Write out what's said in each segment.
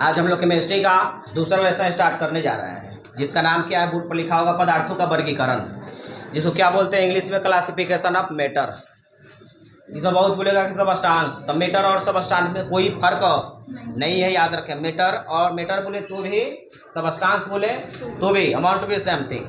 आज हम लोग केमिस्ट्री का दूसरा लेसन स्टार्ट करने जा रहे हैं, जिसका नाम क्या है, बोर्ड पर लिखा होगा पदार्थों का वर्गीकरण, जिसको क्या बोलते हैं इंग्लिश में क्लासिफिकेशन ऑफ मैटर। इसमें बहुत बोलेगा कि सबस्टांस, तो मैटर और सबस्टांस में कोई फर्क नहीं है, याद रखें। मैटर और मैटर बोले तो भी, सबस्टांस बोले तो भी, अमाउंट भी सेम थिंग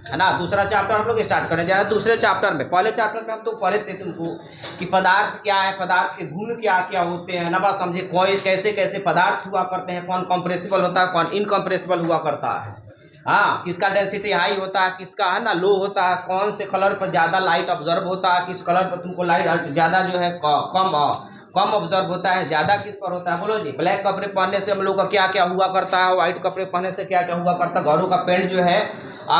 है ना। दूसरा चैप्टर हम लोग स्टार्ट करने जा रहे हैं। दूसरे चैप्टर में, पहले चैप्टर में हम तो पढ़े थे तुमको कि पदार्थ क्या है, पदार्थ के गुण क्या क्या होते हैं ना, बात समझे। कोई कैसे कैसे पदार्थ हुआ करते हैं, कौन कंप्रेसिबल होता है, कौन इनकम्प्रेसिबल हुआ करता है। हाँ, किसका डेंसिटी हाई होता है, किसका है ना लो होता है, कौन से कलर पर ज़्यादा लाइट ऑब्जर्व होता है, किस कलर पर तुमको लाइट ज़्यादा जो है कम ऑब्जर्व होता है, ज़्यादा किस पर होता है। बोलो जी। ब्लैक कपड़े पहनने से हम लोग का क्या क्या हुआ करता है, व्हाइट कपड़े पहनने से क्या क्या हुआ करता है, घरों का पेंट जो है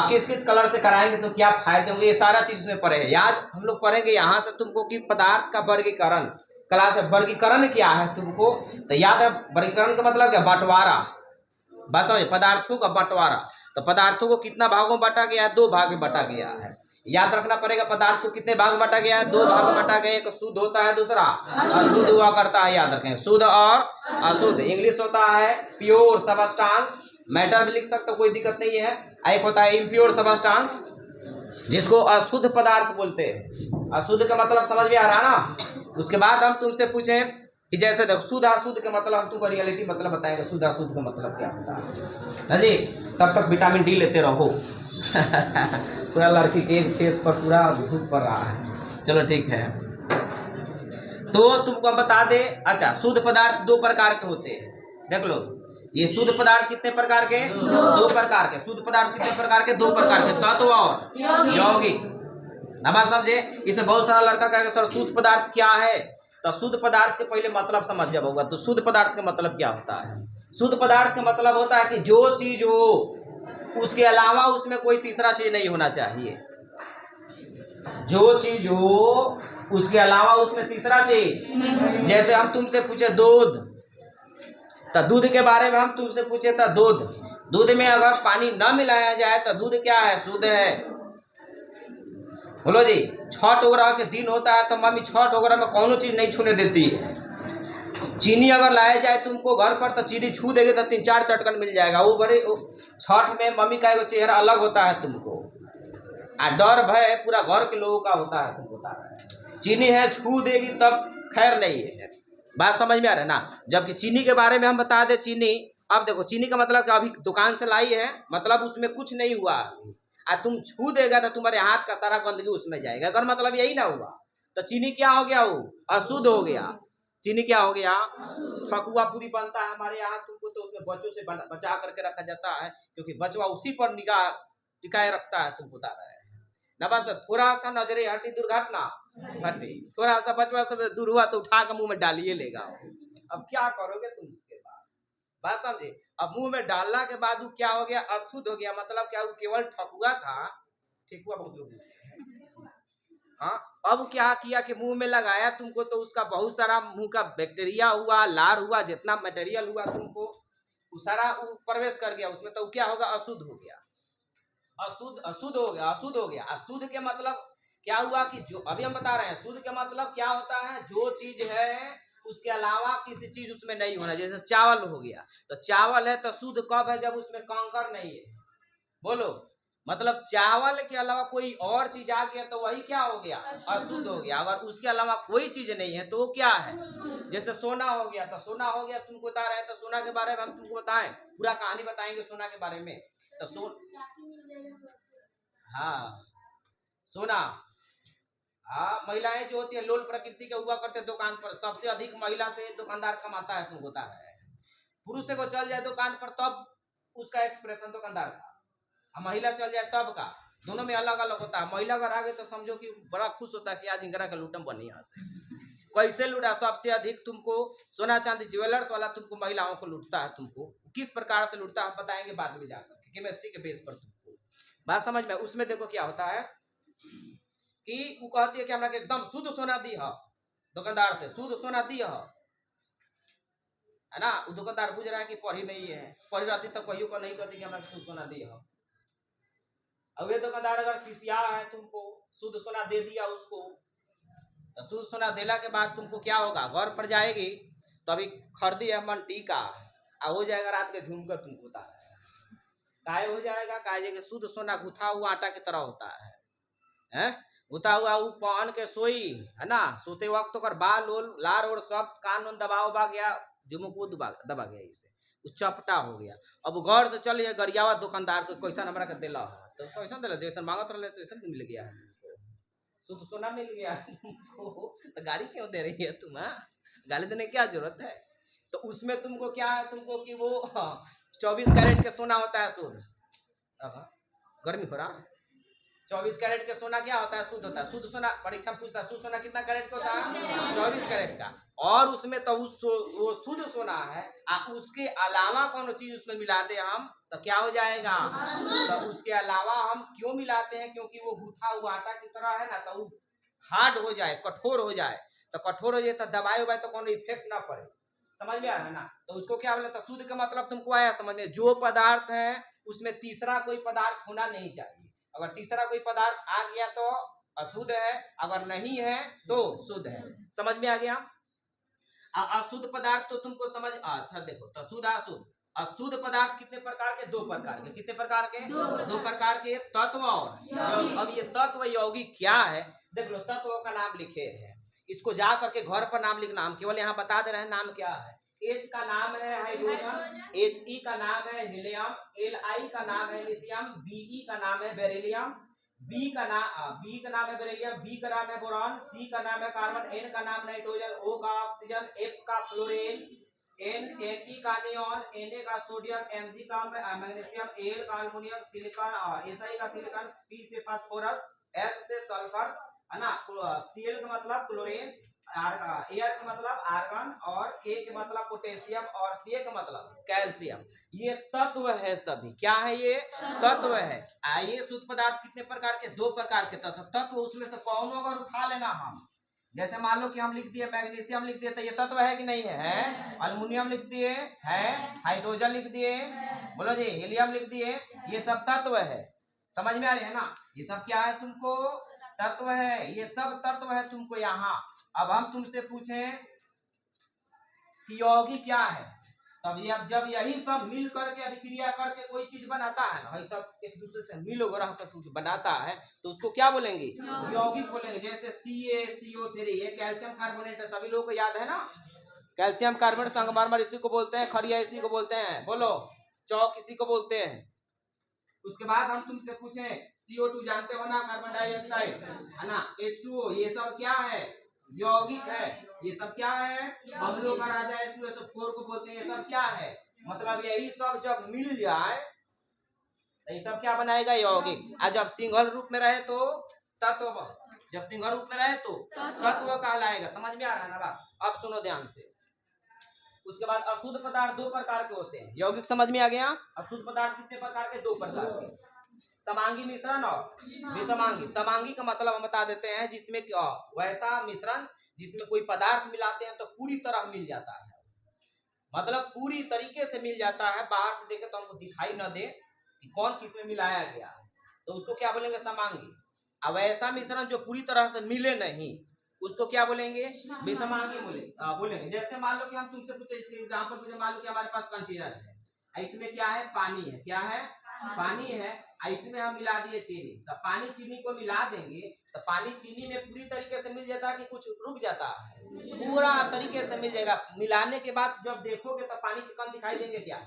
किस किस कलर से कराएंगे तो क्या फायदे होंगे, ये सारा चीज में पढ़े। याद हम लोग पढ़ेंगे यहाँ से तुमको कि पदार्थ का वर्गीकरण, क्लास वर्गीकरण क्या है तुमको, तो याद है वर्गीकरण का मतलब क्या, बंटवारा। बस समझे, पदार्थों का बंटवारा। तो पदार्थों को कितना भागों में बांटा गया है, 2 भाग में बांटा गया है। याद रखना पड़ेगा पदार्थ को कितने भाग में बांटा गया है, 2 भाग में बांटा गया। एक शुद्ध होता है, दूसरा अशुद्ध हुआ करता है। याद रखें, शुद्ध और अशुद्ध। इंग्लिश होता है प्योर सबस्टांस, मैटर भी लिख सकते हो, कोई दिक्कत नहीं है। एक होता है इम्प्योर सबस्टांस, जिसको अशुद्ध पदार्थ बोलते हैं। अशुद्ध का मतलब समझ में आ रहा ना। उसके बाद हम तुमसे पूछें कि जैसे देखो, शुद्ध अशुद्ध के मतलब हम तुमको रियलिटी मतलब बताएंगे, शुद्ध अशुद्ध का मतलब क्या होता है जी। तब तक विटामिन डी लेते रहो। पूरा लड़की के फेस पर पूरा धूप पड़ रहा है। चलो ठीक है, तो तुमको बता दे। अच्छा, शुद्ध पदार्थ 2 प्रकार के होते हैं, देख लो। ये शुद्ध पदार्थ कितने प्रकार के, 2 प्रकार के। शुद्ध पदार्थ कितने प्रकार के, 2 प्रकार के, तत्व और यौगिक। ना बात समझे। इसे बहुत सारा लड़का कहेगा सर शुद्ध पदार्थ क्या है, तो शुद्ध पदार्थ के पहले मतलब समझ जब होगा तो शुद्ध पदार्थ का मतलब क्या होता है। शुद्ध पदार्थ का मतलब होता है कि जो चीज हो उसके अलावा उसमें कोई तीसरा चीज नहीं होना चाहिए। जो चीज हो उसके अलावा उसमें तीसरा चीज, जैसे हम तुमसे पूछे दूध, तो दूध के बारे में हम तुमसे पूछे तो दूध में अगर पानी न मिलाया जाए तो दूध क्या है, शुद्ध है। बोलो जी। छठ वगैरह के दिन होता है तो मम्मी छठ वगैरह में कौनो चीज नहीं छूने देती है। चीनी अगर लाया जाए तुमको घर पर तो चीनी छू देगी तो 3-4 चटकन मिल जाएगा। वो बड़े छठ में मम्मी का एक चेहरा अलग होता है तुमको, डर भय पूरा घर के लोगों का होता है, तुमको बता रहा है। चीनी है छू देगी तब खैर नहीं है, बात समझ में आ रहा है ना। जबकि चीनी के बारे में हम बता दें, चीनी अब देखो, चीनी का मतलब क्या, अभी दुकान से लाई है मतलब उसमें कुछ नहीं हुआ, तुम छू देगा तो तुम्हारे हाथ का सारा गंदगी उसमें जाएगा, अगर मतलब यही ना हुआ तो चीनी क्या हो गया, वो अशुद्ध हो गया। चीनी क्या हो गया, ठकुआ पूरी बनता है हमारे यहाँ तुमको, तो उसमें बच्चों से बचा करके रखा जाता है, क्योंकि बचवा उसी पर निगाह टिकाए रखता है, तुमको बता रहा है ना। बस थोड़ा सा नजरे हटी दुर्घटना घटी, थोड़ा सा बचवा से दूर हुआ तो उठा कर मुंह में डालिए लेगा। अब क्या करोगे तुम उसके बाद, बात समझे। अब मुंह में डालना के बाद वो क्या हो गया, अशुद्ध हो गया। मतलब क्या, वो केवल ठकुआ था, ठेकुआ बहुत लोग। हाँ, अब क्या किया कि मुंह में लगाया तुमको तो उसका बहुत सारा मुंह का बैक्टीरिया हुआ, लार हुआ, जितना मटेरियल हुआ तुमको वो सारा प्रवेश कर गया उसमें, तो क्या होगा, अशुद्ध हो गया। अशुद्ध हो गया, अशुद्ध हो गया। अशुद्ध के मतलब क्या हुआ कि जो अभी हम बता रहे हैं, शुद्ध का मतलब क्या होता है, जो चीज है उसके अलावा किसी चीज उसमें नहीं होना। जैसे चावल हो गया, तो चावल है तो शुद्ध कब है, जब उसमें कंकर नहीं है। बोलो, मतलब चावल के अलावा कोई और चीज आ गया तो वही क्या हो गया, अशुद्ध हो गया। अगर उसके अलावा कोई चीज नहीं है तो वो क्या है, जैसे सोना हो गया, तो सोना हो गया तुमको बता रहे हैं, तो सोना के बारे में हम तुमको बताएं, पूरा कहानी बताएंगे सोना के बारे में। तो हाँ, सोना, हाँ, महिलाएं जो होती है लोल प्रकृति के हुआ करते दुकान पर, सबसे अधिक महिला से दुकानदार कमाता है, तुमको बता रहे हैं। पुरुष को चल जाए दुकान पर तब उसका एक्सप्रेशन दुकानदार का, महिला चल जाए तब का, दोनों में अलग अलग होता है। महिला अगर आ गए तो समझो कि बड़ा खुश होता है कि आज इंगरा का लूटम बनी यहाँ से। कैसे लूटा, सबसे अधिक तुमको सोना चांदी ज्वेलर्स वाला तुमको महिलाओं को लूटता है। तुमको किस प्रकार से लूटता है बताएंगे बाद में जाकर केमिस्ट्री के बेस पर, तुमको बात समझ में। उसमें देखो क्या होता है कि वो कहती है कि हमरा के एकदम शुद्ध सोना दी है, दुकानदार से शुद्ध सोना दी है ना। वो दुकानदार बुझ रहा है कि पढ़ी नहीं है, पढ़ी रहती तो कहियो को नहीं कहती कि हमरा शुद्ध सोना दी है। अब ये दुकानदार अगर खिसिया है, तुमको शुद्ध सोना दे दिया उसको, तो शुद्ध सोना देला के बाद तुमको क्या होगा, घर पर जाएगी तो अभी खरीदी है मन टीका हो जाएगा रात के झुमका तुमको बता रहा है काय हो जाएगा काय कि शुद्ध सोना गुथा हुआ आटा की तरह होता है गुथा हुआ वो पहन के सोई है ना, सोते वक्त तो बाल ओल लार और सब कान उन दबा उबा गया, झुमको दबा गया, इसे वो चपटा हो गया। अब गौर से चलिए गरियावा दुकानदार को कैसा हमरा के दिला तो कैसा दिला जैसा मांगत रहे तो ऐसा मिल गया शुद्ध सोना मिल गया तुमको, तो गाड़ी क्यों दे रही है तुम? गाली देने की क्या जरूरत है? तो उसमें तुमको क्या है, तुमको कि वो 24 कैरेट के सोना होता है शुद्ध। गर्मी हो रहा 24 कैरेट के सोना क्या होता है? शुद्ध होता है। शुद्ध सोना परीक्षा पूछता है शुद्ध सोना कितना कैरेट का होता है? 24 कैरेट का। और उसमें तो वो शुद्ध सोना है, उसके अलावा कौन चीज उसमें मिला दे हम तो क्या हो जाएगा? तो उसके अलावा हम क्यों मिलाते हैं? क्योंकि वो गूथा हुआ आटा की तरह है ना, तो वो हार्ड हो जाए, कठोर हो जाए। तो कठोर हो जाए तो दबाई उबाई तो कौन इफेक्ट ना पड़े, समझ में आ रहा है ना? तो उसको क्या बोले? तो शुद्ध का मतलब तुमको आया समझ में? जो पदार्थ है उसमें तीसरा कोई पदार्थ होना नहीं चाहिए। अगर तीसरा कोई पदार्थ आ गया तो अशुद्ध है, अगर नहीं है तो शुद्ध है। समझ में आ गया? अशुद्ध पदार्थ तो तुमको समझ, अच्छा देखो, तो शुद्ध अशुद्ध। अशुद्ध पदार्थ कितने प्रकार के? 2 प्रकार के। कितने प्रकार के? 2 प्रकार के, तत्व और अब ये तत्व यौगिक क्या है देख लो। तत्व का नाम लिखे हैं, इसको जा करके घर पर नाम लिखना, हम केवल यहाँ बता दे रहे हैं नाम क्या है। H का नाम है हाइड्रोजन, He का नाम है हीलियम, Li का नाम है लिथियम, Be का नाम है बेरिलियम, B का नाम है बेरिलियम, B का नाम है बोरॉन, C का नाम है कार्बन, N का नाम नाइट्रोजन, O का ऑक्सीजन, F का फ्लोरीन, Ne का नियॉन, Na का सोडियम, Mg का मैग्नीशियम, Al का अल्युमिनियम, सिलिकॉन, Si का सिलिकॉन, P से फास्फोरस, S से सल्फर है ना, Cl का मतलब क्लोरीन, एयर का मतलब आर्गन, और K का मतलब पोटेशियम, और Ca का मतलब कैल्शियम। ये तत्व है सभी। क्या है? ये तत्व है। ये शुद्ध पदार्थ कितने प्रकार के? 2 प्रकार के तत्व। उसमें से कौन अगर उठा लेना हम, जैसे मान लो कि हम लिख दिए मैग्नीशियम लिख दिए, तो ये तत्व है कि नहीं है? अल्युमिनियम लिख दिए है, हाइड्रोजन लिख दिए, बोलो जी, हीलियम लिख दिए, ये सब तत्व है। समझ में आ रही है ना? ये सब क्या है? तुमको तत्व है, ये सब तत्व है तुमको यहाँ। अब हम तुमसे पूछें कि यौगिक क्या है, तब ये जब यही सब मिल करके अभिक्रिया करके कोई चीज बनाता है ना, सब एक दूसरे से मिल रह कर कुछ बनाता है, तो उसको क्या बोलेंगे? यौगिक बोलेंगे। जैसे CaCO3 ये कैल्शियम कार्बोनेट है, सभी लोगों को याद है ना? कैल्शियम कार्बोनेट, संगमरमर इसी को बोलते हैं, खड़िया इसी को बोलते हैं, बोलो, चौक इसी को बोलते हैं। उसके बाद हम तुमसे पूछें CO2 जानते हो ना, कार्बन डाइऑक्साइड है ना, H2O, ये सब क्या है? यौगिक है। ये सब क्या है? हम लोग का राजा H2SO4 को बोलते हैं। ये सब क्या है? मतलब यही सब जब मिल जाए तो ये सब क्या बनाएगा? यौगिक। और जब सिंगल रूप में रहे तो तत्व, जब सिंगल रूप में रहे तो तत्व कहलाएगा। समझ में आ रहा है ना बात? अब सुनो ध्यान से। उसके बाद अशुद्ध पदार्थ 2 प्रकार के होते हैं। यौगिक समझ में आ गया? अशुद्ध पदार्थ कितने प्रकार के? 2 प्रकार के, समांगी मिश्रण और विसमांगी। समांगी का मतलब हम बता देते हैं, जिसमें वैसा मिश्रण जिसमें कोई पदार्थ मिलाते हैं तो पूरी तरह मिल जाता है, मतलब पूरी तरीके से मिल जाता है, बाहर से देखे तो हमको दिखाई न दे कि कौन किसमें मिलाया गया, तो उसको क्या बोलेंगे? समांगी। अब ऐसा मिश्रण जो पूरी तरह से मिले नहीं, उसको क्या बोलेंगे? विषमांगी बोलेंगे। जैसे मान लो कि हम तुमसे पूछे, इसके एग्जांपल पूछे, मान लो कि हमारे पास कंटेनर है, इसमें क्या है? पानी है। क्या है? पानी है। इसमें हम मिला दिए चीनी, तो पानी चीनी को मिला देंगे तो पानी चीनी में पूरी तरीके से मिल जाता है कि कुछ रुक जाता है? पूरा तरीके से मिल जाएगा। मिलाने के बाद जब देखोगे तो पानी के कण दिखाई देंगे क्या?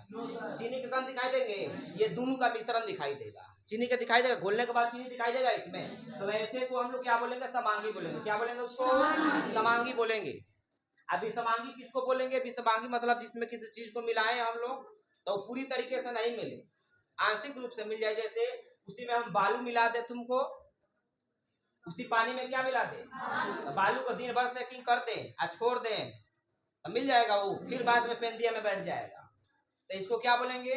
चीनी के कण दिखाई देंगे। ये दोनों का मिश्रण दिखाई देगा, चीनी के दिखाई देगा, घोलने के बाद चीनी दिखाई देगा इसमें। तो ऐसे को हम लोग क्या बोलेंगे? समांगी बोलेंगे। क्या बोलेंगे उसको? समांगी बोलेंगे। अब विषमांगी किसको बोलेंगे? विषमांगी मतलब जिसमें किसी चीज को मिलाए हम लोग तो पूरी तरीके से नहीं मिले, आंशिक रूप से मिल जाए। जैसे उसी में हम बालू मिला दे तुमको, उसी पानी में क्या मिला दे? तो बालू को दिन भर सेकिंग कर दें और छोड़ दें तो मिल जाएगा वो, फिर बाद में पेंदिया में बैठ जाएगा, तो इसको क्या बोलेंगे?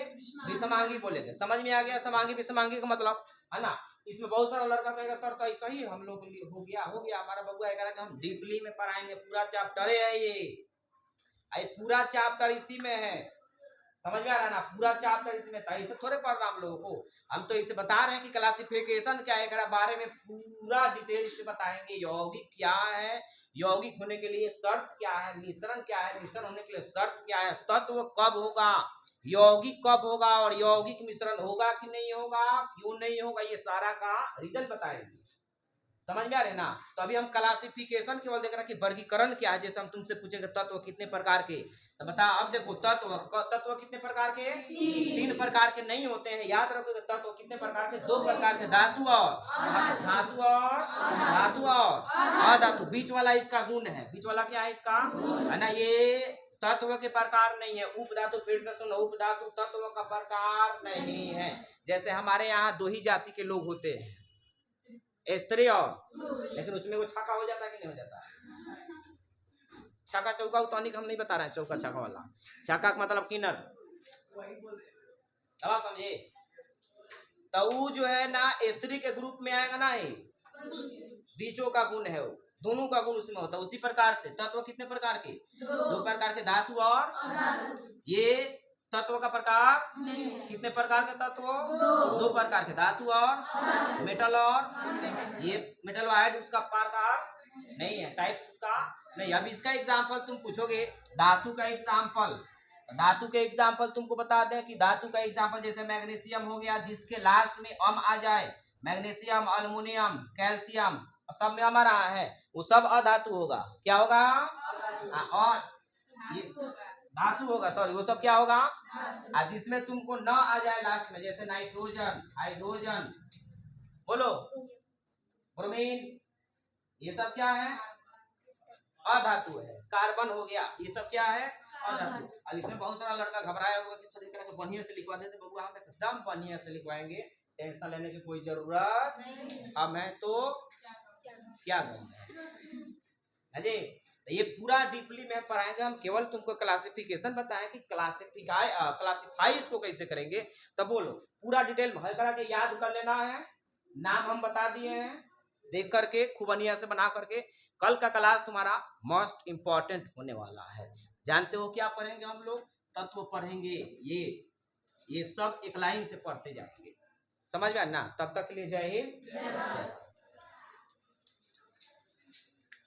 विषमांगी बोलेंगे। समझ में आ गया? समांगी विषमांगी का मतलब है ना? इसमें बहुत सारा लड़का कहेगा सर तो ऐसा ही हम लोग हो गया हमारा बबुआ कह रहा कि हम डीपली में पढ़ाएंगे, पूरा चैप्टर है ये पूरा चैप्टर इसी में है। समझ में आ रहा है ना, पूरा चैप्टर इसमें था, इसे थोड़े पढ़ रहा हम लोगों को, हम तो इसे बता रहे हैं कि क्लासिफिकेशन क्या है, बारे में पूरा डिटेल से बताएंगे। यौगिक क्या है, यौगिक होने के लिए शर्त क्या है, मिश्रण क्या है, मिश्रण होने के लिए शर्त क्या है, तत्व कब होगा, यौगिक कब होगा, और यौगिक मिश्रण होगा कि नहीं होगा, क्यों नहीं होगा, ये सारा का रीजन बताएंगे। समझ में आ रहे ना। तो अभी हम क्लासिफिकेशन केवल देख रहे हैं कि वर्गीकरण क्या है। जैसे हम तुमसे पूछेंगे तत्व कितने प्रकार के, तो बता। अब देखो तत्व कितने प्रकार के, 3 प्रकार के नहीं होते हैं, याद रखो। तत्व कितने प्रकार के, 2 प्रकार के, धातु और अधातु। बीच वाला इसका गुण है, बीच वाला क्या है इसका, है ना, ये तत्व के प्रकार नहीं है। उपधातु, फिर से सुनो, उपधातु तत्व का प्रकार नहीं है। जैसे हमारे यहाँ 2 ही जाति के लोग होते हैं, स्त्री और, लेकिन उसमें वो छाका हो जाता है कि नहीं हो जाता, छाका चौका उतानी हम नहीं बता रहे हैं, चौका छाका वाला, छाका का मतलब किन्नर, अब समझे। तो जो है ना स्त्री के ग्रुप में आएगा ना, ये बीचों का गुण है, वो दोनों का गुण उसमें होता है। उसी प्रकार से तत्व कितने प्रकार के, 2 प्रकार के, धातु और, ये तत्व का प्रकार कितने प्रकार के, तत्व 2 प्रकार के, धातु और मेटल, और ये मेटल वाइड उसका प्रकार नहीं है, टाइप उसका नहीं। अब इसका एग्जांपल तुम पूछोगे, धातु का एग्जांपल, धातु के एग्जांपल तुमको बता दें कि धातु का एग्जांपल जैसे मैग्नीशियम हो गया, जिसके लास्ट में अम आ जाए, मैग्नीशियम, अल्युमिनियम, कैल्शियम, सब में अम आ रहा है, वो सब अधातु होगा। क्या होगा, और ये धातु होगा, सॉरी, वो सब क्या होगा, जिसमें तुमको न आ जाए लास्ट में, जैसे नाइट्रोजन, हाइड्रोजन, बोलो, ब्रोमीन, ये सब क्या है, अधातु है। कार्बन हो गया, ये सब क्या है, अधातु। अब इसमें बहुत सारा लड़का घबराया होगा कि सर तो बढ़िया से लिखवा देते, बबुआ हम एकदम बढ़िया से लिखवाएंगे, टेंशन लेने की कोई जरूरत नहीं। अब है तो क्या करना है, ये पूरा डीपली में पढ़ाएंगे हम। केवल तुमको क्लासिफिकेशन बताएं कि क्लासिफाई इसको कैसे करेंगे, तब बोलो पूरा डिटेल भर करा के याद कर लेना है। नाम हम बता दिए हैं, देख करके खूब बढ़िया से बना करके। कल का क्लास तुम्हारा मोस्ट इंपॉर्टेंट होने वाला है। जानते हो क्या पढ़ेंगे हम लोग, तत्व पढ़ेंगे, ये सब एक लाइन से पढ़ते जाएंगे, समझ में ना। तब तक के लिए जय हिंद।